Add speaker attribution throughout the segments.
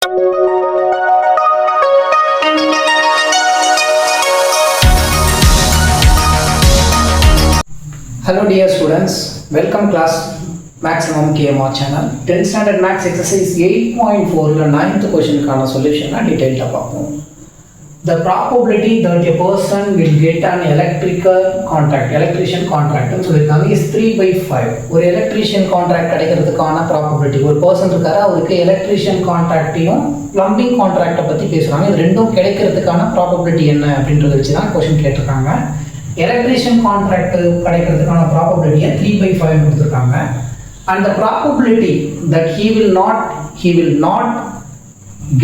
Speaker 1: Hello dear students, welcome class Maximum KMR channel. 10th standard max exercise 8.4 9th question கான solution detailed பார்ப்போம். The probability that a person will get an electrician contract சொல்லிருக்காங்க is 3/5. ஒரு electrician contract கிடைக்கிறதுக்கான probability, ஒரு person இருக்காரு அவருக்கு electrician contractையும் plumbing contract பத்தி பேசுறாங்க. இது ரெண்டும் கிடைக்கிறதுக்கான probability என்ன அப்படின்றத வச்சு தான் question கேட்டிருக்காங்க. எலக்ட்ரிஷியன் கான்ட்ராக்ட் கிடைக்கிறதுக்கான ப்ராபபிலிட்டியை 3/5 கொடுத்துருக்காங்க. And the probability that he will not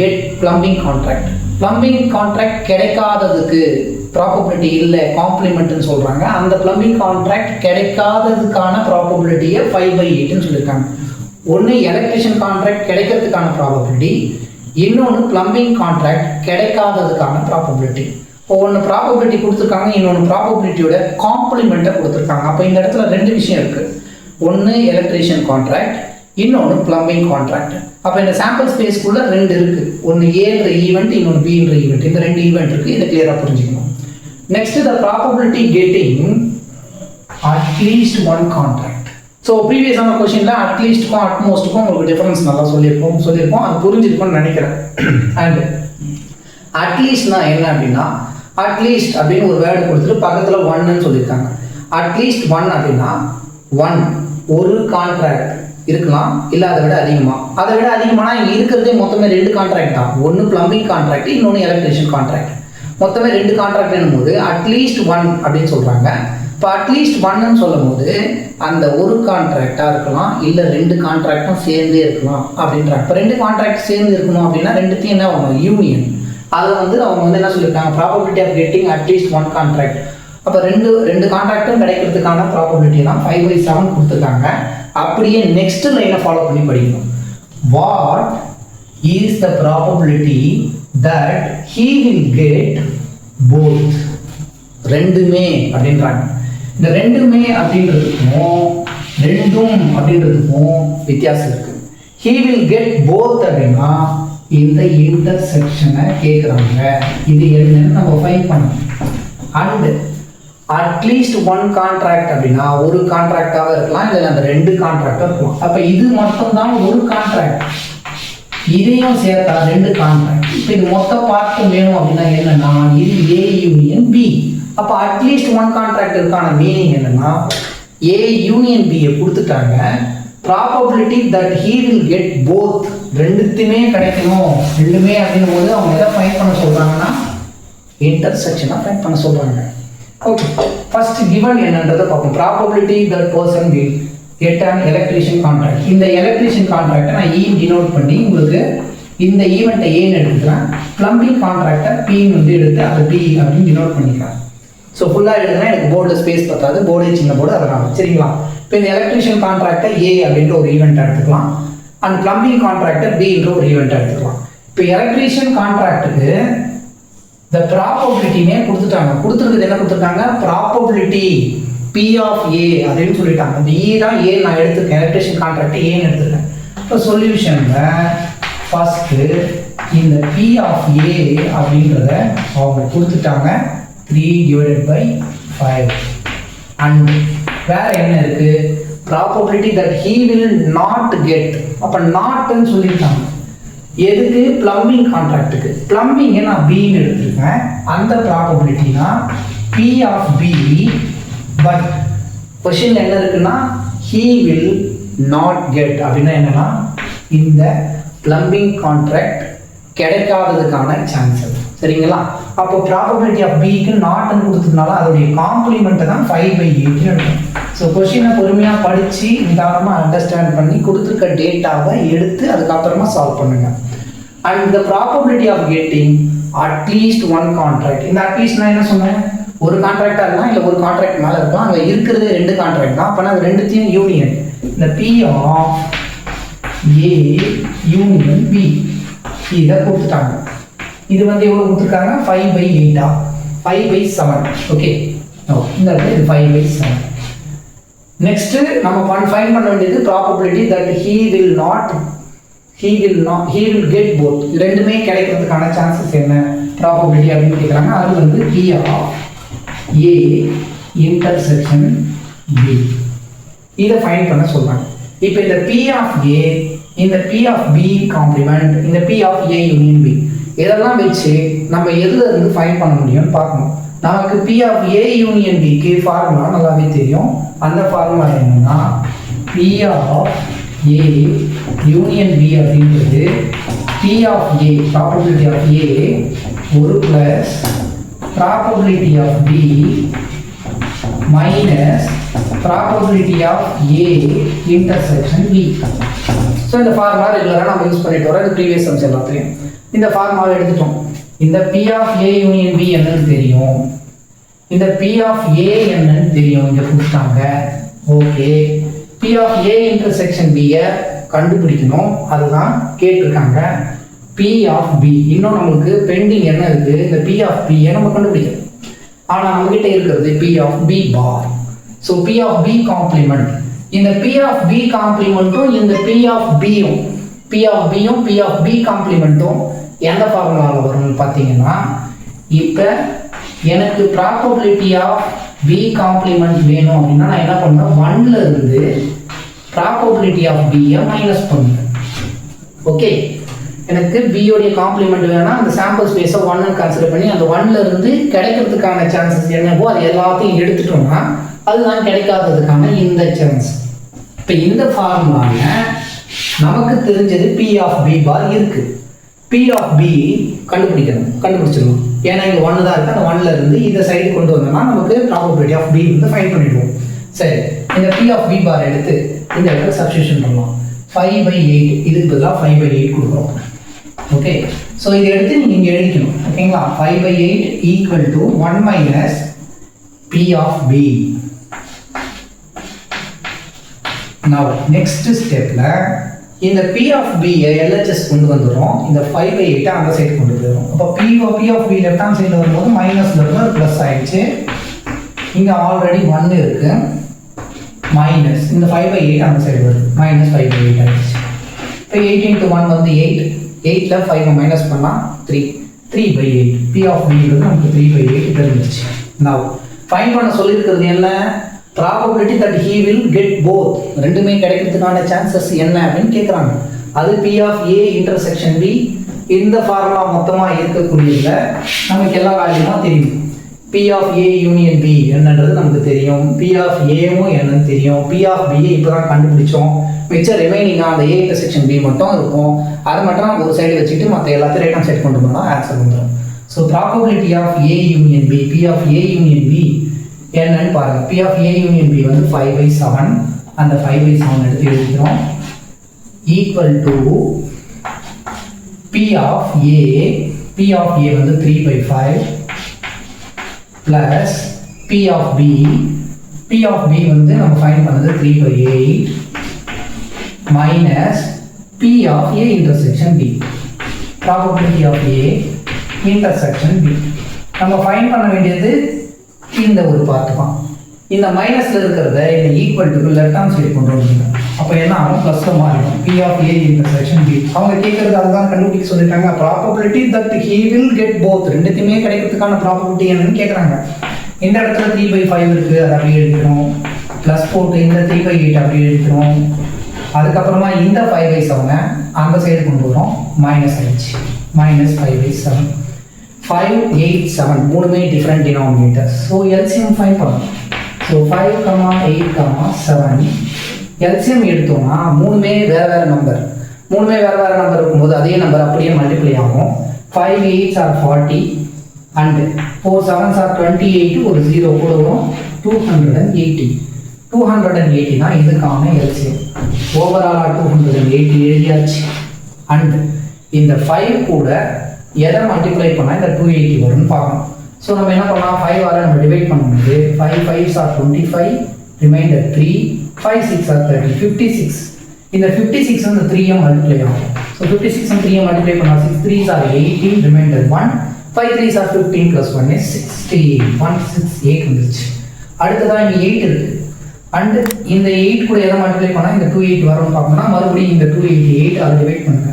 Speaker 1: get plumbing contract. plumbing contract கிடைக்காததுக்கு ப்ராபபிலிட்டி இல்லை, காம்ப்ளிமெண்ட்னு சொல்கிறாங்க. அந்த plumbing contract கிடைக்காததுக்கான ப்ராபபிலிட்டியை 5/8ன்னு சொல்லியிருக்காங்க. ஒன்று எலக்ட்ரிஷியன் கான்ட்ராக்ட் கிடைக்கிறதுக்கான ப்ராபபிலிட்டி, இன்னொன்று plumbing contract கிடைக்காததுக்கான ப்ராபபிலிட்டி. ஒன்று ப்ராபபிலிட்டி கொடுத்துருக்காங்க, இன்னொன்று ப்ராபபிலிட்டியோட காம்ப்ளிமெண்ட்டை கொடுத்துருக்காங்க. அப்போ இந்த இடத்துல ரெண்டு விஷயம் இருக்குது. ஒன்று எலக்ட்ரிஷியன் கான்ட்ராக்ட், இன்னொன்று பிளம்பிங் கான்ட்ராக்ட். அப்போ இந்த சாம்பிள் ஸ்பேஸ்க்குள்ளே ரெண்டு இருக்குது. ஒன்று ஏன்ற ஈவெண்ட், இன்னொன்று பின்ற ஈவெண்ட். இந்த ரெண்டு ஈவெண்ட் இருக்குது. இதை கிளியராக புரிஞ்சுக்கணும். Next the probability getting at least one contract. So ப்ரீவியஸான கொஸ்டினில் அட்லீஸ்ட்டுக்கும் அட்மோஸ்ட்டுக்கும் உங்களுக்கு டிஃபரன்ஸ் நல்லா சொல்லியிருக்கோம் அது புரிஞ்சிருக்கும்னு நினைக்கிறேன். அண்ட் அட்லீஸ்ட்னா என்ன அப்படின்னா, அட்லீஸ்ட் அப்படின்னு ஒரு வேர்டு கொடுத்துட்டு பக்கத்தில் ஒன்னு சொல்லியிருக்காங்க. அட்லீஸ்ட் ஒன் அப்படின்னா ஒரு கான்ட்ராக்ட் இருக்கலாம், இல்லை அதை விட அதிகமானா இங்கே இருக்கிறதே மொத்தமே ரெண்டு கான்ட்ராக்ட் தான். ஒன்று பிளம்பிங் கான்ட்ராக்ட், இன்னொன்று எலக்ட்ரிஷியன் கான்ட்ராக்ட். மொத்தமே ரெண்டு கான்ட்ராக்ட் என்னும்போது அட்லீஸ்ட் ஒன் அப்படின்னு சொல்கிறாங்க. இப்போ அட்லீஸ்ட் ஒன்னு சொல்லும் போது அந்த ஒரு கான்ட்ராக்டாக இருக்கலாம், இல்லை ரெண்டு கான்ட்ராக்டும் சேர்ந்தே இருக்கலாம் அப்படின்றாங்க. இப்போ ரெண்டு கான்ட்ராக்ட் சேர்ந்து இருக்கணும் அப்படின்னா ரெண்டுத்தையும் என்ன ஆகணும், யூனியன். அதில் அவங்க என்ன சொல்லியிருக்காங்க, probability of getting at least one contract. அப்போ ரெண்டு கான்ட்ராக்டும் கிடைக்கிறதுக்கான ப்ராபபிலிட்டி தான் 5/7 கொடுத்துருக்காங்க. அப்படியே நெக்ஸ்ட் லைனை ஃபாலோ பண்ணி படிக்கணும். What is the probability that he will get both? ரெண்டுமே அப்படின்றாங்க. இந்த ரெண்டுமே அப்படின்றதுக்கும் வித்தியாசம் இருக்கு. he will get both அப்படின்னா இந்த இன்டர்செக்ஷனை கேட்குறாங்க. இது என்னன்னு நம்ம ஃபைண்ட் பண்ணணும். அண்ட் அட்லீஸ்ட் ஒன் கான்ட்ராக்ட் அப்படின்னா ஒரு கான்ட்ராக்டாக இருக்கலாம், இல்லை அந்த ரெண்டு கான்ட்ராக்டாக இருக்கலாம். அப்போ இது மட்டும்தான் ஒரு கான்ட்ராக்ட், இதையும் சேர்த்தா ரெண்டு கான்ட்ராக்ட். இப்போ இது மொத்த பார்த்து வேணும் அப்படின்னா என்னன்னா, இது ஏ யூனியன் பி. அப்போ அட்லீஸ்ட் ஒன் கான்ட்ராக்ட் இருக்கான மீனிங் என்னன்னா, ஏ யூனியன் பியை கொடுத்துட்டாங்க. Probability that he will get both, ரெண்டுத்துமே கிடைக்கணும். ரெண்டுமே அப்படின்னும் போது அவங்க எதை ஃபைண்ட் பண்ண சொல்கிறாங்கன்னா இன்டர்செக்ஷனாக ஃபைண்ட் பண்ண சொல்கிறாங்க. ஓகே, ஃபர்ஸ்ட் கிவன் என்னன்றதை பார்ப்போம். Probability that person will get an electrician contract. இந்த எலக்ட்ரிஷியன் கான்ட்ராக்டை நான் ஈ டினோட் பண்ணி உங்களுக்கு இந்த ஈவெண்ட்டை ஏன்னு எடுத்துக்கிறேன், பிளம்பிங் கான்ட்ராக்டை பின்னு எடுத்து அதை பி அப்படின்னு டினோட் பண்ணிக்கிறேன். ஸோ ஃபுல்லாக எழுதுனா எனக்கு போர்டில் ஸ்பேஸ் பத்தாது, போர்டு சின்ன போர்டு அதெல்லாம், சரிங்களா? இப்போ இந்த எலக்ட்ரிஷியன் கான்ட்ராக்டை ஏ அப்படின்ற ஒரு ஈவெண்ட் எடுத்துக்கலாம், அண்ட் பிளம்பிங் கான்ட்ராக்டை பின்ற ஒரு ஈவெண்ட் எடுத்துக்கலாம். இப்போ எலக்ட்ரிஷியன் கான்ட்ராக்டுக்கு த ப்ராபபிலிட்டினே கொடுத்துருக்குது. என்ன கொடுத்துருக்காங்க, ப்ராபபிலிட்டி பி ஆஃப் ஏ அப்படின்னு சொல்லிட்டாங்க. இந்த இ தான் ஏ நான் எடுத்துருக்கேன், எலக்ட்ரிஷியன் கான்ட்ராக்டை ஏன்னு எடுத்துருக்கேன். இப்போ சொல்யூஷனில் ஃபஸ்ட்டு இந்த பி ஆஃப் ஏ அப்படின்றத அவங்க கொடுத்துட்டாங்க 3/5. அண்ட் வேற என்ன இருக்கு, probability that he will not get. அப்போ நாட்னு சொல்லியிருக்காங்க. எதுக்கு, பிளம்பிங் கான்ட்ராக்டுக்கு. பிளம்பிங்கை நான் பின்னு எடுத்துருக்கேன். அந்த ப்ராபபிலிட்டினா P of B. But question என்ன இருக்குன்னா he will not get அப்படின்னா என்னன்னா இந்த பிளம்பிங் கான்ட்ராக்ட் கிடைக்காததுக்கான சான்சஸ், சரிங்களா? அப்போ ப்ராபபிலிட்டி ஆஃப் பிக்கு நாட்னு கொடுத்ததுனால அதோடைய காம்ப்ளிமெண்ட்டை தான் 5/8 எடுக்கும். ஸோ கொஸ்டினை பொறுமையாக படித்து நிதானமாக அண்டர்ஸ்டாண்ட் பண்ணி கொடுத்துருக்க டேட்டாவை எடுத்து அதுக்கப்புறமா சால்வ் பண்ணுங்க. And the probability of getting at least one contract. இந்த அட்லீஸ்ட் நான் என்ன சொன்னேன், ஒரு கான்ட்ராக்டாக இருக்கலாம், இல்லை ஒரு கான்ட்ராக்ட் மேலே இருக்கலாம். அங்கே இருக்கிறது ரெண்டு கான்ட்ராக்ட் தான். அப்போ அது ரெண்டுத்தையும் யூனியன், இந்த P of A union B இதை கொடுத்துட்டாங்க. இது எவ்வளோ கொடுத்துருக்காங்க, 5/8 5/7. ஓகே, இந்த இடத்துல இது 5/7. நெக்ஸ்ட் நம்ம ஃபைண்ட் பண்ண வேண்டியது probability that he will not he will get both. ரெண்டுமே கிடைக்கிறதுக்கான சான்சஸ் என்ன ப்ராபபிலிட்டி அப்படின்னு கேட்குறாங்க. அது வந்து P of A intersection B. இதை ஃபைண்ட் பண்ண சொல்கிறாங்க. இப்போ இந்த P of A, இந்த P of B காம்ப்ளிமெண்ட், இந்த P of A union B, இதெல்லாம் வச்சு நம்ம எதுல இருந்து ஃபைண்ட் பண்ண முடியும்னு பார்க்கணும். நமக்கு P of A union B க்கு ஃபார்முலா நல்லாவே தெரியும். அந்த ஃபார்முலா என்னன்னா P of A union B அப்படிங்கிறது P of A probability of A ஒரு plus probability of B minus probability of A intersection B. So இந்த ஃபார்முலா ரெகுலராக நம்ம யூஸ் பண்ணிட்டு வரோம். இது ப்ரீவியஸ் சம்ஸ் எல்லாத்தையும் இந்த ஃபார்முலாவை எடுத்துட்டோம். இந்த P of A union B என்னன்னு தெரியும், இந்த P of A என்னன்னு தெரியும், இங்கே கொடுத்தாங்க. Okay, P of A intersection B கண்டுபிடிக்கணும், அதுதான் கேட்டிருக்காங்க. P of B இன்னும் நமக்கு பெண்டிங் என்ன இருக்குது, இந்த P of B நம்ம கண்டுபிடிக்கணும். ஆனால் நம்மகிட்ட இருக்கிறது P of B bar. So P of B complement, இந்த P of B காம்ப்ளிமெண்ட்டும் இந்த P of B-யும் P of B-யும் P of B காம்ப்ளிமெண்ட்டும் எந்த ஃபார்முலாவில் வரும்னு பார்த்தீங்கன்னா, இப்போ எனக்கு ப்ராபபிலிட்டி ஆஃப் B காம்ப்ளிமெண்ட் வேணும் அப்படின்னா நான் என்ன பண்ணுவேன், 1ல இருந்து ப்ராபபிலிட்டி ஆஃப் B-யை மைனஸ் பண்ணுவேன். ஓகே, எனக்கு B-யோடைய காம்ப்ளிமெண்ட் வேணா அந்த சாம்பிள் ஸ்பேஸை 1ன்னு கன்சிடர் பண்ணி அந்த 1ல இருந்து கிடைக்கிறதுக்கான சான்சஸ் என்னவோ அது எல்லாத்தையும் எடுத்துட்டோம்னா அதுதான் கிடைக்காததுக்கான இந்த சான்ஸ். இப்போ இந்த ஃபார்முலாவில் நமக்கு தெரிஞ்சது P of B பார் இருக்கு. P of B கண்டுபிடிச்சிடணும். ஏன்னா இங்கே 1 தான் இருக்குது, அந்த 1ல இருந்து இந்த சைடு கொண்டு வந்தோம்னா நமக்கு ப்ராபபிலிட்டி ஆஃப் B வந்து ஃபைண்ட் பண்ணிடுவோம். சரி, இந்த P of B பார் எடுத்து இந்த இடத்துல சப்ஸ்டியூஷன் பண்ணலாம். 5/8 இதுக்கு பதிலாக 5/8 கொடுக்குறோம். ஓகே, ஸோ இதை எடுத்து நீங்கள் இங்கே எழுதிக்கணும். ஓகேங்களா, 5/8 equal to 1 minus P of B. Now next ஸ்டெப்பில் இந்த P of B LHS கொண்டு வந்துடும், இந்த 5/8 அந்த சைடு கொண்டு போயிடும். அப்போ P of B left hand சைடில் வரும்போது மைனஸ்ல இருந்து ஒரு ப்ளஸ் ஆயிடுச்சு. இங்கே ஆல்ரெடி 1 இருக்கு, மைனஸ் இந்த 5/8 அந்த சைடு வருது, மைனஸ் 5/8 ஆயிடுச்சு. இப்போ 8 into 1 வந்து 8, 8ல 5 மைனஸ் பண்ணால் 3/8. P of B நமக்கு 3/8 தெரிஞ்சிச்சு. Now ஃபைண்ட் பண்ண சொல்லியிருக்கிறது என்ன, probability that he will get both, ரெண்டுமே கிடைக்கிறதுக்கான சான்சஸ் என்ன அப்படின்னு கேட்குறாங்க. அது P of A intersection B. இந்த ஃபார்முலா மொத்தமாக இருக்கக்கூடியதில் நமக்கு எல்லா வேல்யூவும் தெரியும். P of A union B என்னன்றது நமக்கு தெரியும், P of Aவும் என்னன்னு தெரியும், P of B இப்போ தான் கண்டுபிடிச்சோம். மிச்சம் ரிமைனிங்காக அந்த A intersection B மட்டும் இருக்கும். அதை மட்டும் ஒரு சைடு வச்சுட்டு மற்ற எல்லாத்தையும் ரைட் ஹேண்ட் சைடு கொண்டு போனால் ஆன்சர் வந்துடும். So probability of A union B, P of A union B என்னன்னு பாருங்க. P of A union B வந்து 5/7, அந்த 5/7 எடுத்து எழுதிக்கிறோம், equal to P of A வந்து 3/5 பிளஸ் P of B வந்து நம்ம ஃபைண்ட் பண்ணது 3/8 minus P of A intersection B, probability of A intersection B. நம்ம ஃபைண்ட் பண்ண வேண்டியது இந்த ஒரு பார்ட் தான். இந்த மைனஸ்ல இருக்கிறத இந்த equal to left hand side கொண்டு வந்துருங்க. அப்போ என்ன ஆகும், ப்ளஸ்ல மாறிடும். P of A intersection B அவங்க கேட்கறது அதுதான் கண்டுபிடிக்க சொல்லிட்டாங்க. Probability that he will get both, ரெண்டுத்தையுமே கிடைக்கிறதுக்கான ப்ராபபிலிட்டி என்னன்னு கேட்குறாங்க. இந்த இடத்துல 3/5 இருக்கு, அதை அப்படியே எடுக்கிறோம், ப்ளஸ் போட்டு இந்த 3/8 அப்படியே எடுக்கிறோம். அதுக்கப்புறமா இந்த 5/7 அந்த சைடு கொண்டு வரோம், மைனஸ் ஆயிடுச்சு, மைனஸ் 5/7. 5, 8, 7 மூணுமே different denominators. So LCM find பண்ணணும். ஸோ 5, 8, 7 எல்சிஎம் எடுத்தோம்னா மூணுமே வேறு நம்பர் இருக்கும்போது அதே நம்பர் அப்படியே மல்டிப்ளை ஆகும். 5 8s are 40 and 4 7s are 28, ஒரு 0 கூட வரும், 280 தான் இதுக்கான எல்சிஎம். ஓவராலாக 280 எழுதியாச்சு. அண்ட் இந்த 5 கூட எதை மல்டிப்ளை பண்ணால் இந்த 280 வரும்னு பார்க்கணும். ஸோ நம்ம என்ன பண்ணலாம், 5 ஆல் நம்ம டிவைட் பண்ணும்போது 5 5s are 25, ரிமைண்டர் 3, 5 6 are 30, 56. இந்த 56 வந்து 3 மல்டிப்ளை ஆகும். ஸோ 56 and 3 மல்டிப்ளை பண்ணால் 6 3s are 18, reminder 1, 5 3s are 15 plus 1 is 16, 168 வந்துருச்சு. அடுத்ததான் இங்கே 8 இருக்குது. அண்ட் இந்த 8 கூட எதை மல்டிப்ளை பண்ணால் இந்த 280 வரும்னு பார்க்கணும்னா மறுபடியும் இந்த 288 அதை டிவைட் பண்ணுங்க.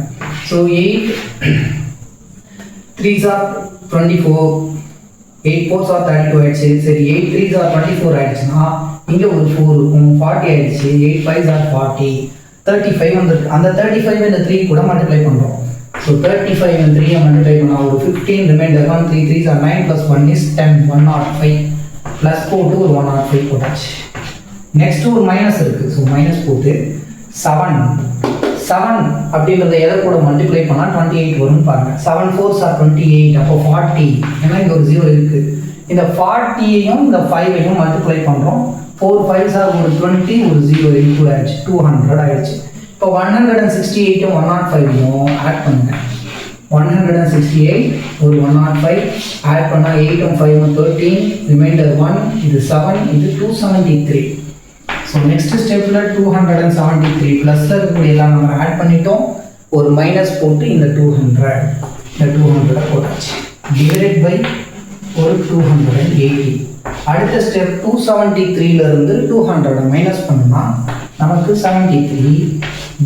Speaker 1: So 8 3s are 24, 8 4s are 32 ஆயிடுச்சு. சரி 8 3s are 24 ஆயிடுச்சுன்னா இங்கே ஒரு 4 இருக்கும், 40 ஆயிடுச்சு. 8 5s are 40, 35 வந்துருக்கு. அந்த 35 இந்த 3 கூட மல்டிப்ளை பண்ணுறோம். ஸோ 35 இந்த 3 மல்டிப்ளை பண்ணால் ஒரு 15 reminder 1 3 3s are 9 plus 1 is 10 105 plus போட்டு ஒரு 105 போட்டாச்சு. நெக்ஸ்ட் ஒரு மைனஸ் இருக்குது. ஸோ மைனஸ் போட்டு 7 அப்படின்றத எதை கூட மல்டிப்ளை பண்ணால் 28 வரும்னு பாருங்கள். 7 4s are 28, அப்போ 40. ஏன்னா இங்கே ஒரு 0 இருக்குது. இந்த 40ஐயும் இந்த 5ஐயும் மல்டிப்ளை பண்ணுறோம். 4 5s are ஒரு 20, ஒரு 0 இன்க்ளூட் ஆயிடுச்சு, 200 ஆயிடுச்சு. இப்போ 168 105ஐயும் ஆட் பண்ணுங்க. 168 ஒரு 105 ஆட் பண்ணால் 8 5 13, ரிமைண்டர் 1, இது 7, இது 273. ஸோ நெக்ஸ்ட் ஸ்டெப்பில் 273 ப்ளஸில் இருக்கக்கூடிய எல்லாம் நம்ம ஆட் பண்ணிட்டோம். ஒரு மைனஸ் போட்டு இந்த 200 போட்டாச்சு. டிவைடட் பை ஒரு 280. அடுத்த ஸ்டெப் 273லேருந்து 200 மைனஸ் பண்ணால் நமக்கு 73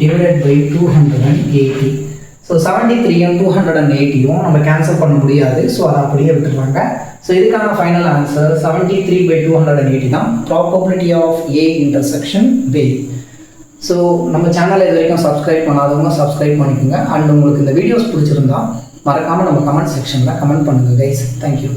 Speaker 1: டிவைடட் பை 280. ஸோ 73யும் 280யும் நம்ம கேன்சல் பண்ண முடியாது. ஸோ அதை அப்படியே விட்டுருவாங்க. ஸோ இதுக்கான ஃபைனல் ஆன்சர் 73/280 தான் probability of A intersection B. So நம்ம சேனலை இது வரைக்கும் சப்ஸ்கிரைப் பண்ணாதவங்க சப்ஸ்கிரைப் பண்ணிக்கோங்க. அண்ட் உங்களுக்கு இந்த வீடியோஸ் பிடிச்சிருந்தா மறக்காமல் நம்ம கமெண்ட் செக்ஷனில் கமெண்ட் பண்ணுங்கள் கைஸ். தேங்க்யூ.